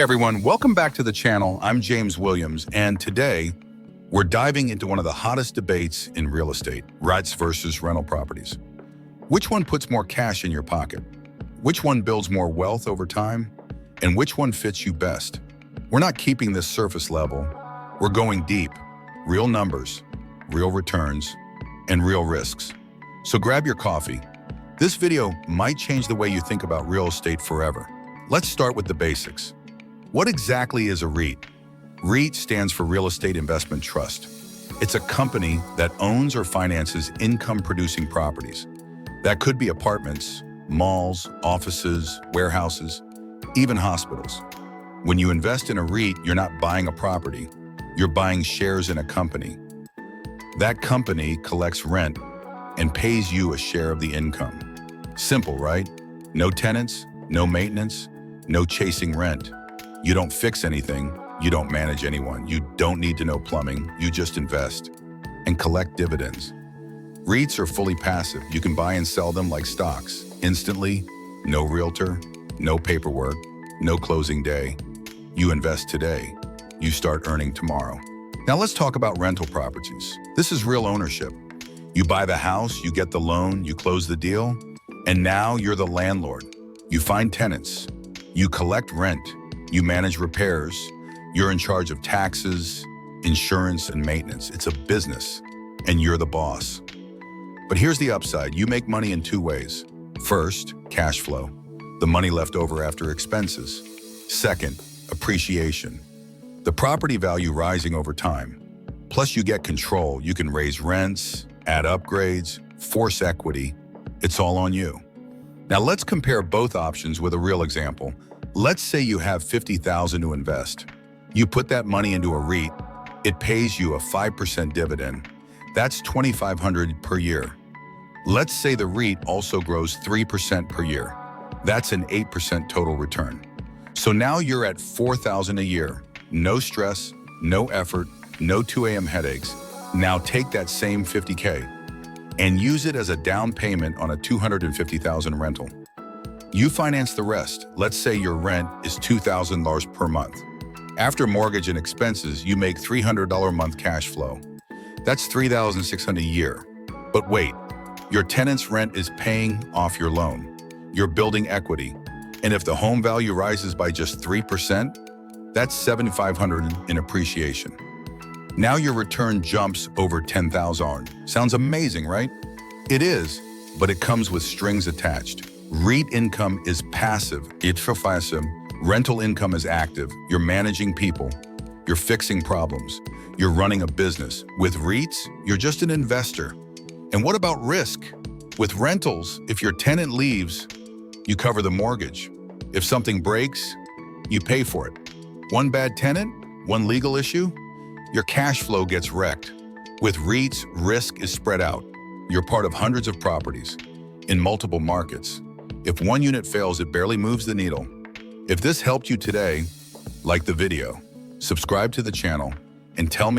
Hey everyone, welcome back to the channel. I'm James Williams, and today we're diving into one of the hottest debates in real estate, REITs versus rental properties. Which one puts more cash in your pocket? Which one builds more wealth over time? And which one fits you best? We're not keeping this surface level. We're going deep. Real numbers, real returns, and real risks. So grab your coffee. This video might change the way you think about real estate forever. Let's start with the basics. What exactly is a REIT? REIT stands for Real Estate Investment Trust. It's a company that owns or finances income-producing properties. That could be apartments, malls, offices, warehouses, even hospitals. When you invest in a REIT, you're not buying a property, you're buying shares in a company. That company collects rent and pays you a share of the income. Simple, right? No tenants, no maintenance, no chasing rent. You don't fix anything, you don't manage anyone, you don't need to know plumbing, you just invest and collect dividends. REITs are fully passive. You can buy and sell them like stocks, instantly, no realtor, no paperwork, no closing day. You invest today, you start earning tomorrow. Now let's talk about rental properties. This is real ownership. You buy the house, you get the loan, you close the deal, and now you're the landlord. You find tenants, you collect rent, you manage repairs, you're in charge of taxes, insurance, and maintenance. It's a business, and you're the boss. But here's the upside. You make money in two ways. First, cash flow, the money left over after expenses. Second, appreciation, the property value rising over time. Plus you get control. You can raise rents, add upgrades, force equity. It's all on you. Now let's compare both options with a real example. Let's say you have $50,000 to invest. You put that money into a REIT. It pays you a 5% dividend. That's $2,500 per year. Let's say the REIT also grows 3% per year. That's an 8% total return. So now you're at $4,000 a year. No stress, no effort, no 2 a.m. headaches. Now take that same $50K and use it as a down payment on a $250,000 rental. You finance the rest. Let's say your rent is $2,000 per month. After mortgage and expenses, you make $300 a month cash flow. That's $3,600 a year. But wait, your tenant's rent is paying off your loan. You're building equity. And if the home value rises by just 3%, that's $7,500 in appreciation. Now your return jumps over $10,000. Sounds amazing, right? It is, but it comes with strings attached. REIT income is passive. Rental income is active. You're managing people. You're fixing problems. You're running a business. With REITs, you're just an investor. And what about risk? With rentals, if your tenant leaves, you cover the mortgage. If something breaks, you pay for it. One bad tenant, one legal issue, your cash flow gets wrecked. With REITs, risk is spread out. You're part of hundreds of properties in multiple markets. If one unit fails, it barely moves the needle. If this helped you today, like the video, subscribe to the channel, and tell me in